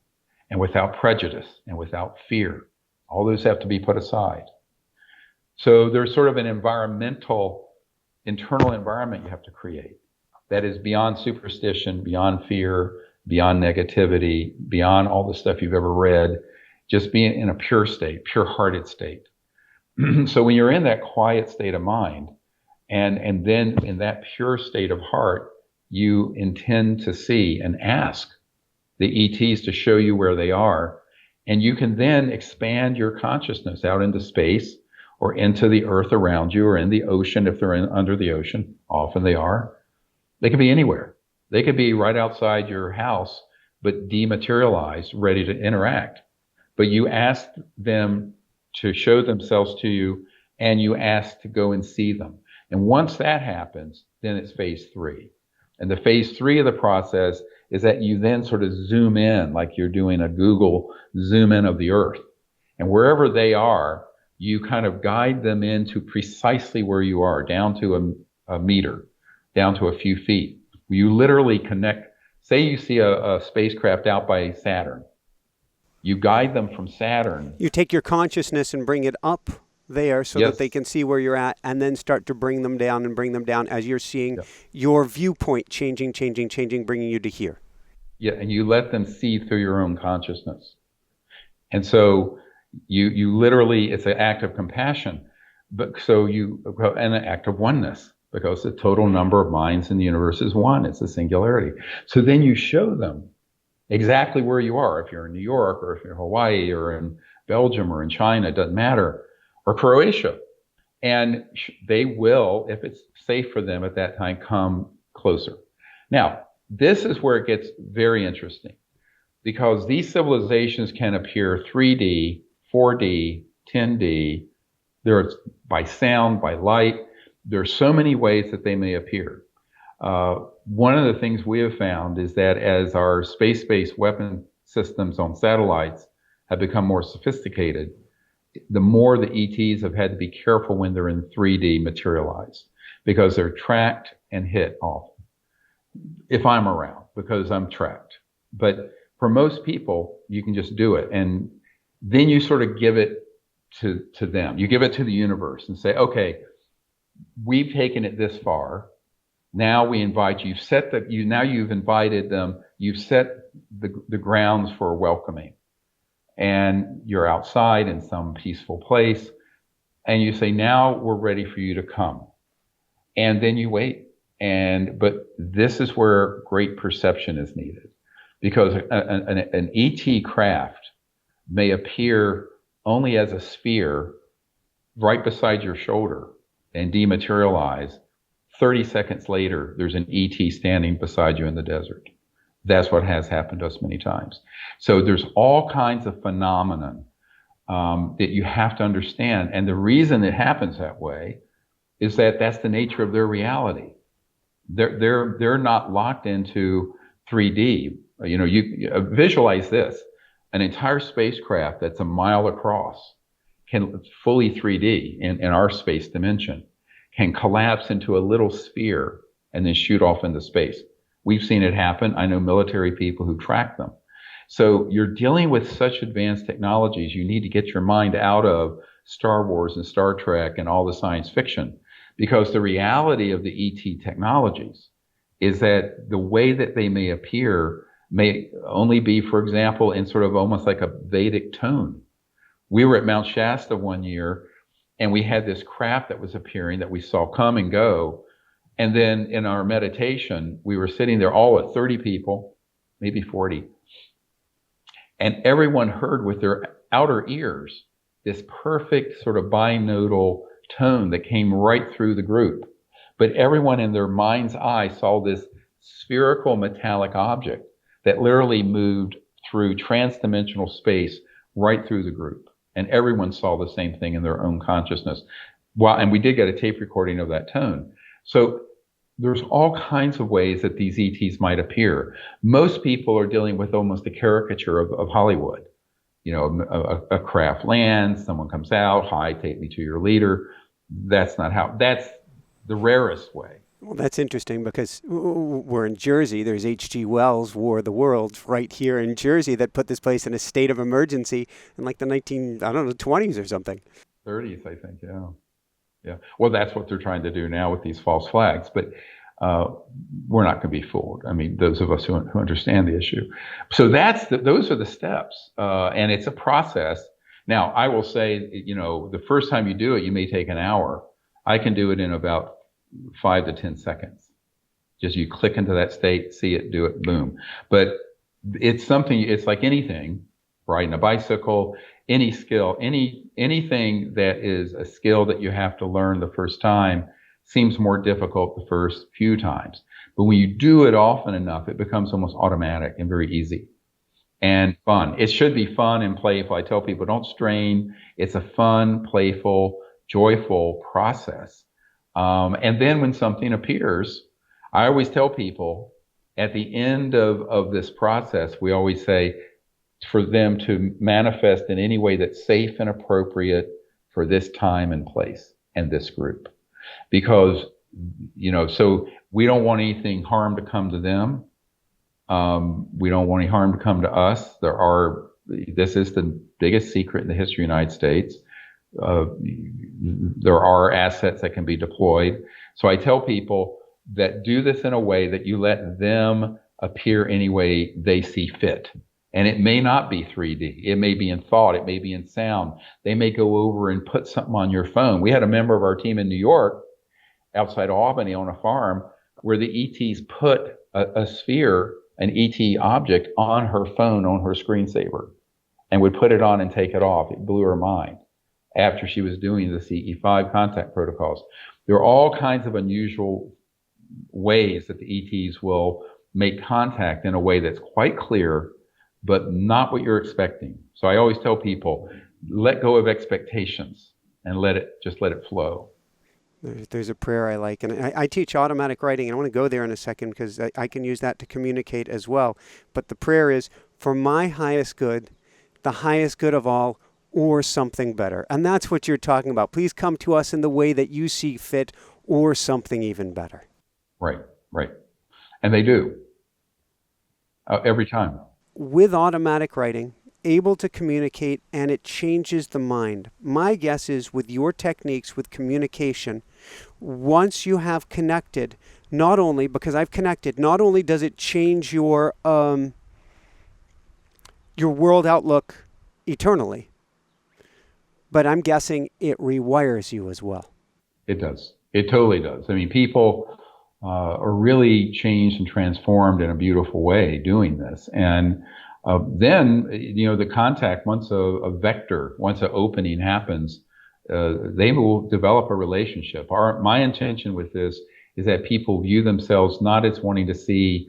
S2: and without prejudice and without fear. All those have to be put aside. So there's sort of an internal environment you have to create that is beyond superstition, beyond fear, beyond negativity, beyond all the stuff you've ever read, just being in a pure state, pure-hearted state. So when you're in that quiet state of mind, and then in that pure state of heart, you intend to see and ask the ETs to show you where they are, and you can then expand your consciousness out into space or into the earth around you or in the ocean if they're under the ocean. Often they are. They could be anywhere. They could be right outside your house, but dematerialized, ready to interact. But you ask them to show themselves to you, and you ask to go and see them. And once that happens, then it's phase 3. And the phase 3 of the process is that you then sort of zoom in, like you're doing a Google zoom in of the earth. And wherever they are, you kind of guide them into precisely where you are, down to a meter, down to a few feet. You literally connect. Say you see a spacecraft out by Saturn. You guide them from Saturn.
S1: You take your consciousness and bring it up there so that they can see where you're at, and then start to bring them down as you're seeing your viewpoint changing, bringing you to here.
S2: Yeah, and you let them see through your own consciousness. And so you literally, it's an act of compassion, and an act of oneness. because the total number of minds in the universe is one. It's a singularity. So then you show them exactly where you are. If you're in New York, or if you're in Hawaii, or in Belgium, or in China, it doesn't matter, or Croatia. And they will, if it's safe for them at that time, come closer. Now, this is where it gets very interesting, because these civilizations can appear 3D, 4D, 10D. There's by sound, by light. There's so many ways that they may appear. One of the things we have found is that as our space-based weapon systems on satellites have become more sophisticated, the more the ETs have had to be careful when they're in 3D materialized, because they're tracked and hit often. If I'm around, because I'm tracked. But for most people, you can just do it. And then you sort of give it to them. You give it to the universe and say, okay, we've taken it this far. Now we invite you. Now you've invited them. You've set the grounds for welcoming. And you're outside in some peaceful place. And you say, now we're ready for you to come. And then you wait. But this is where great perception is needed, because an ET craft may appear only as a sphere right beside your shoulder and dematerialize. 30 seconds later, there's an ET standing beside you in the desert. That's what has happened to us many times. So there's all kinds of phenomenon that you have to understand. And the reason it happens that way is that that's the nature of their reality. They're not locked into 3D. You visualize this: an entire spacecraft that's a mile across, can fully 3D in our space dimension, can collapse into a little sphere and then shoot off into space. We've seen it happen. I know military people who track them. So you're dealing with such advanced technologies, you need to get your mind out of Star Wars and Star Trek and all the science fiction. Because the reality of the ET technologies is that the way that they may appear may only be, for example, in sort of almost like a Vedic tone. We were at Mount Shasta one year, and we had this craft that was appearing that we saw come and go. And then in our meditation, we were sitting there all at 30 people, maybe 40. And everyone heard with their outer ears this perfect sort of binodal tone that came right through the group. But everyone in their mind's eye saw this spherical metallic object that literally moved through trans-dimensional space right through the group. And everyone saw the same thing in their own consciousness. And we did get a tape recording of that tone. So there's all kinds of ways that these ETs might appear. Most people are dealing with almost a caricature of Hollywood. A craft lands, someone comes out, hi, take me to your leader. That's the rarest way.
S1: Well, that's interesting, because we're in Jersey. There's H.G. Wells' War of the Worlds right here in Jersey that put this place in a state of emergency in like the 20s or something.
S2: 30s, I think, yeah. Yeah. Well, that's what they're trying to do now with these false flags. But we're not going to be fooled. I mean, those of us who understand the issue. So those are the steps, and it's a process. Now, I will say, the first time you do it, you may take an hour. I can do it in about 5 to 10 seconds. Just you click into that state, see it, do it, boom. But it's like anything, riding a bicycle, any skill, anything that is a skill that you have to learn the first time seems more difficult the first few times. But when you do it often enough, it becomes almost automatic and very easy and fun. It should be fun and playful. I tell people, don't strain. It's a fun, playful, joyful process. And then when something appears, I always tell people at the end of this process, we always say for them to manifest in any way that's safe and appropriate for this time and place and this group. Because, so we don't want anything harm to come to them. We don't want any harm to come to us. This is the biggest secret in the history of the United States. There are assets that can be deployed. So I tell people that do this in a way that you let them appear any way they see fit. And it may not be 3D. It may be in thought. It may be in sound. They may go over and put something on your phone. We had a member of our team in New York, outside Albany on a farm where the ETs put a sphere, an ET object, on her phone, on her screensaver, and would put it on and take it off. It blew her mind after she was doing the CE5 contact protocols. There are all kinds of unusual ways that the ETs will make contact in a way that's quite clear, but not what you're expecting. So I always tell people, let go of expectations and let it flow.
S1: There's a prayer I like, and I teach automatic writing, and I want to go there in a second because I can use that to communicate as well. But the prayer is, for my highest good, the highest good of all, or something better. And that's what you're talking about. Please come to us in the way that you see fit, or something even better.
S2: Right, right. And they do. Every time.
S1: With automatic writing, able to communicate, and it changes the mind. My guess is with your techniques, with communication, once you have connected, not only, because I've connected, not only does it change your world outlook eternally, but I'm guessing it rewires you as well.
S2: It does. It totally does. I mean, people are really changed and transformed in a beautiful way doing this. And then, the contact, once a vector, once an opening happens, they will develop a relationship. My intention with this is that people view themselves not as wanting to see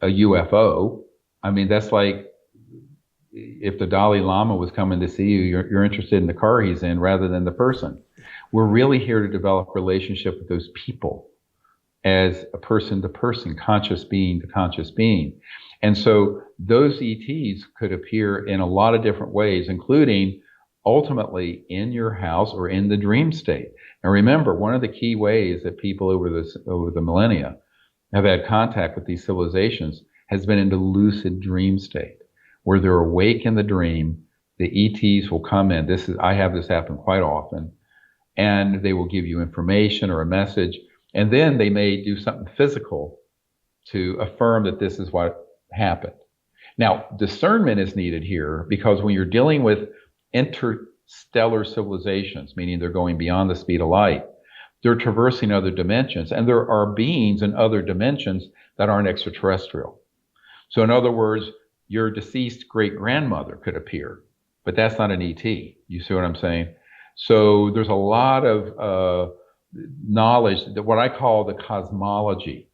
S2: a UFO. I mean, that's like if the Dalai Lama was coming to see you, you're interested in the car he's in rather than the person. We're really here to develop a relationship with those people as a person to person, conscious being to conscious being. And so those ETs could appear in a lot of different ways, including ultimately in your house or in the dream state. And remember, one of the key ways that people over the millennia have had contact with these civilizations has been in the lucid dream state, where they're awake in the dream. The ETs will come in. I have this happen quite often, and they will give you information or a message, and then they may do something physical to affirm that this is what happened. Now, discernment is needed here because when you're dealing with interstellar civilizations, meaning they're going beyond the speed of light, they're traversing other dimensions, and there are beings in other dimensions that aren't extraterrestrial. So in other words, your deceased great-grandmother could appear, but that's not an ET. You see what I'm saying? So there's a lot of knowledge, that what I call the cosmology,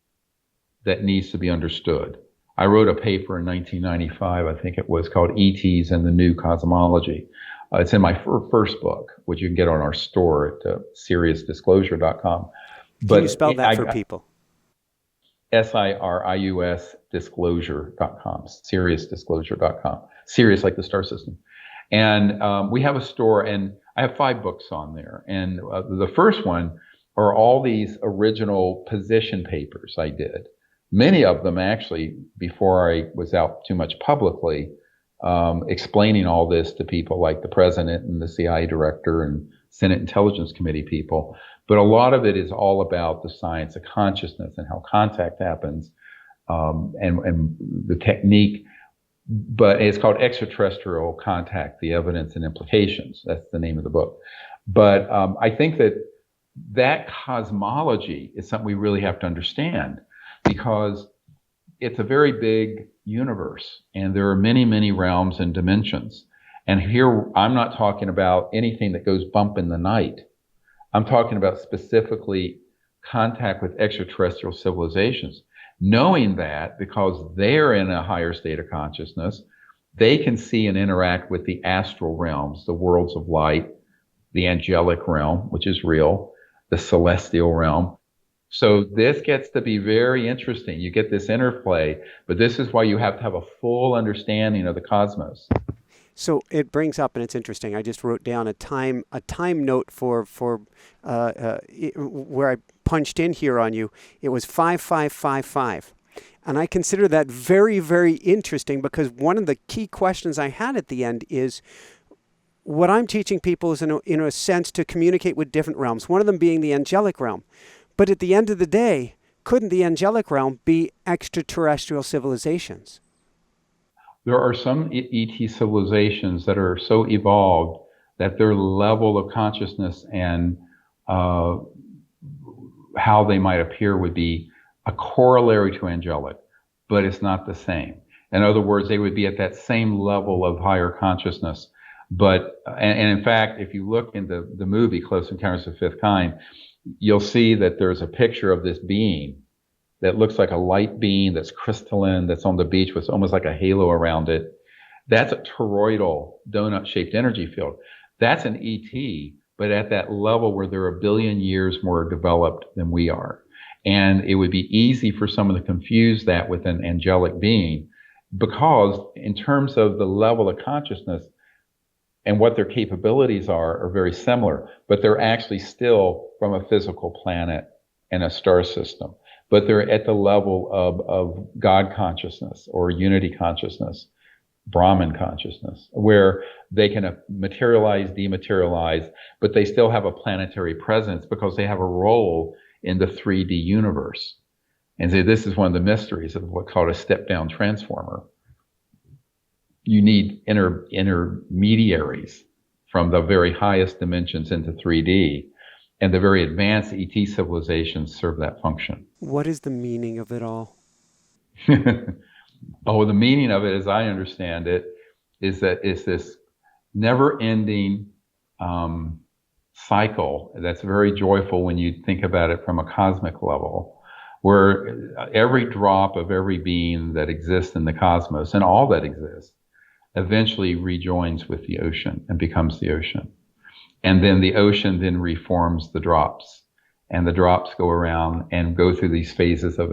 S2: that needs to be understood. I wrote a paper in 1995, I think it was, called ETs and the New Cosmology. It's in my first book, which you can get on our store at SiriusDisclosure.com.
S1: Can you spell that for people?
S2: SIRIUS disclosure.com, SiriusDisclosure.com. Sirius like the star system. And we have a store, and I have 5 books on there. And the first one are all these original position papers I did. Many of them actually, before I was out too much publicly, explaining all this to people like the president and the CIA director and Senate Intelligence Committee people. But a lot of it is all about the science of consciousness and how contact happens, and the technique. But it's called Extraterrestrial Contact, the Evidence and Implications. That's the name of the book. But I think that cosmology is something we really have to understand, because it's a very big universe, and there are many, many realms and dimensions. And here, I'm not talking about anything that goes bump in the night. I'm talking about specifically contact with extraterrestrial civilizations. Knowing that, because they're in a higher state of consciousness, they can see and interact with the astral realms, the worlds of light, the angelic realm, which is real, the celestial realm. So this gets to be very interesting. You get this interplay, but this is why you have to have a full understanding of the cosmos.
S1: So it brings up, and it's interesting, I just wrote down a time note for where I punched in here on you. It was 5555. And I consider that very, very interesting, because one of the key questions I had at the end is, what I'm teaching people is in a sense to communicate with different realms, one of them being the angelic realm. But at the end of the day, couldn't the angelic realm be extraterrestrial civilizations?
S2: There are some ET civilizations that are so evolved that their level of consciousness and how they might appear would be a corollary to angelic, but it's not the same. In other words, they would be at that same level of higher consciousness. But, and in fact, if you look in the movie Close Encounters of the Fifth Kind, you'll see that there's a picture of this being that looks like a light beam that's crystalline, that's on the beach with almost like a halo around it. That's a toroidal, donut-shaped energy field. That's an ET, but at that level where they're a billion years more developed than we are. And it would be easy for someone to confuse that with an angelic being, because in terms of the level of consciousness and what their capabilities are very similar, but they're actually still from a physical planet and a star system. But they're at the level of God consciousness or unity consciousness, Brahman consciousness, where they can materialize, dematerialize, but they still have a planetary presence because they have a role in the 3D universe. And so this is one of the mysteries of what's called a step-down transformer. You need intermediaries from the very highest dimensions into 3D, and the very advanced ET civilizations serve that function.
S1: What is the meaning of it all?
S2: Oh, the meaning of it, as I understand it, is that it's this never-ending cycle that's very joyful when you think about it from a cosmic level, where every drop of every being that exists in the cosmos, and all that exists, eventually rejoins with the ocean and becomes the ocean. And then the ocean then reforms the drops, and the drops go around and go through these phases of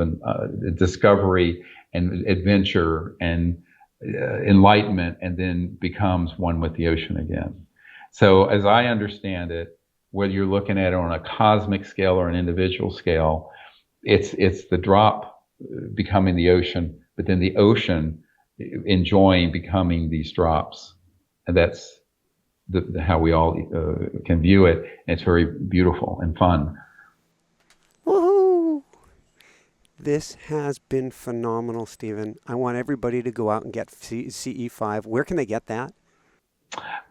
S2: discovery and adventure and enlightenment, and then becomes one with the ocean again. So as I understand it, whether you're looking at it on a cosmic scale or an individual scale, it's the drop becoming the ocean, but then the ocean enjoying becoming these drops. And that's how we all can view it. And it's very beautiful and fun.
S1: Woohoo! This has been phenomenal, Stephen. I want everybody to go out and get CE5. Where can they get that?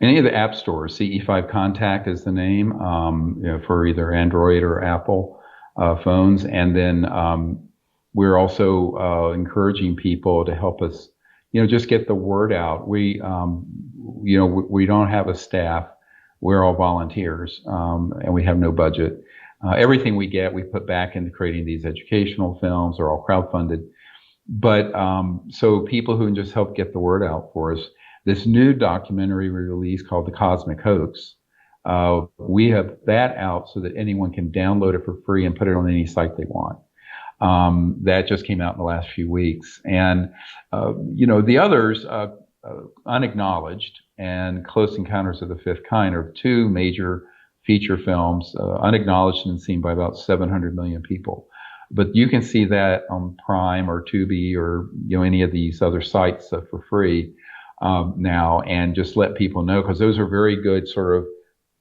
S2: Any of the app stores. CE5 Contact is the name, for either Android or Apple phones. And then we're also encouraging people to help us, just get the word out. We don't have a staff. We're all volunteers, and we have no budget. Everything we get, we put back into creating these educational films. They're all crowdfunded. But so people who can just help get the word out for us. This new documentary we released called The Cosmic Hoax, we have that out so that anyone can download it for free and put it on any site they want. That just came out in the last few weeks. And, the others, Unacknowledged and Close Encounters of the Fifth Kind, are two major feature films, unacknowledged and seen by about 700 million people. But you can see that on Prime or Tubi or, any of these other sites for free now, and just let people know, because those are very good sort of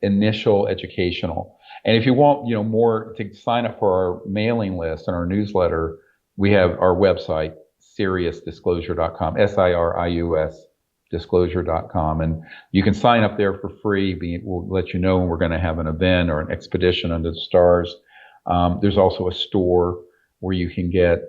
S2: initial educational. And if you want, more to sign up for our mailing list and our newsletter, we have our website, SiriusDisclosure.com, SIRIUS disclosure.com. And you can sign up there for free. We'll let you know when we're going to have an event or an expedition under the stars. There's also a store where you can get,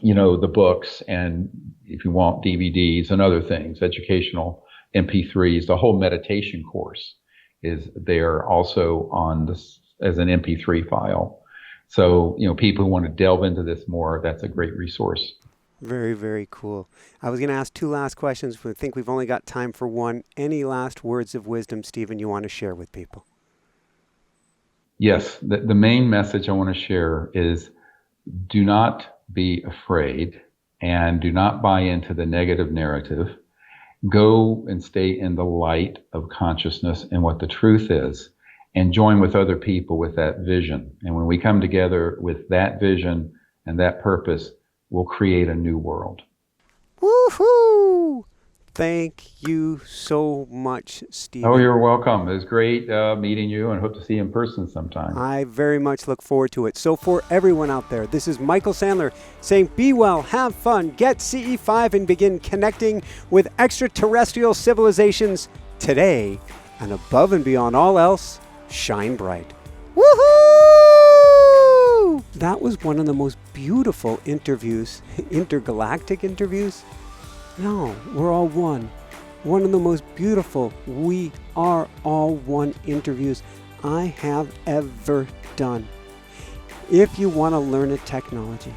S2: the books, and if you want DVDs and other things, educational MP3s, the whole meditation course is there also on this as an MP3 file. So, people who want to delve into this more, that's a great resource.
S1: Very, very cool. I was going to ask two last questions, but I think we've only got time for one. Any last words of wisdom, Stephen, you want to share with people?
S2: Yes. The main message I want to share is do not be afraid and do not buy into the negative narrative. Go and stay in the light of consciousness and what the truth is, and join with other people with that vision. And when we come together with that vision and that purpose, we'll create a new world.
S1: Woohoo! Thank you so much, Stephen.
S2: Oh, you're welcome. It was great meeting you, and hope to see you in person sometime.
S1: I very much look forward to it. So for everyone out there, this is Michael Sandler saying be well, have fun, get CE5, and begin connecting with extraterrestrial civilizations today. And above and beyond all else, shine bright. Woohoo! That was one of the most beautiful interviews, intergalactic interviews. No, we're all one. One of the most beautiful "we are all one" interviews I have ever done. If you want to learn a technology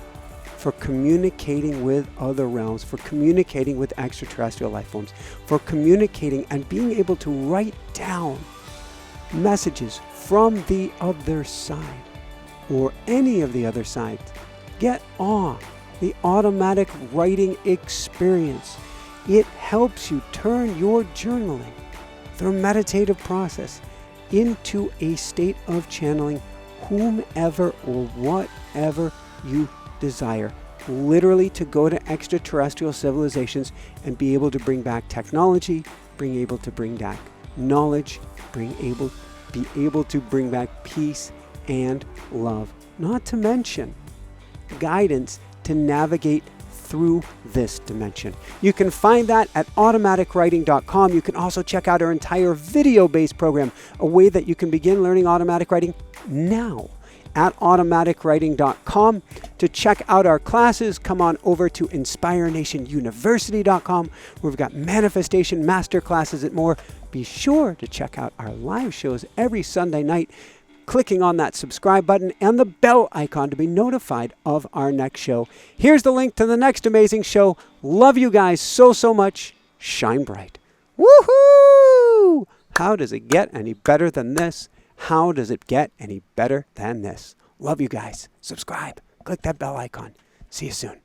S1: for communicating with other realms, for communicating with extraterrestrial life forms, for communicating and being able to write down messages from the other side or any of the other sides, get the automatic writing experience. It helps you turn your journaling through a meditative process into a state of channeling whomever or whatever you desire. Literally to go to extraterrestrial civilizations and be able to bring back technology, be able to bring back knowledge, be able to bring back peace and love. Not to mention guidance to navigate through this dimension. You can find that at automaticwriting.com. You can also check out our entire video-based program, a way that you can begin learning automatic writing now at automaticwriting.com. To check out our classes, come on over to inspirenationuniversity.com, where we've got manifestation master classes and more. Be sure to check out our live shows every Sunday night, clicking on that subscribe button and the bell icon to be notified of our next show. Here's the link to the next amazing show. Love you guys so, so much. Shine bright. Woohoo! How does it get any better than this? How does it get any better than this? Love you guys. Subscribe. Click that bell icon. See you soon.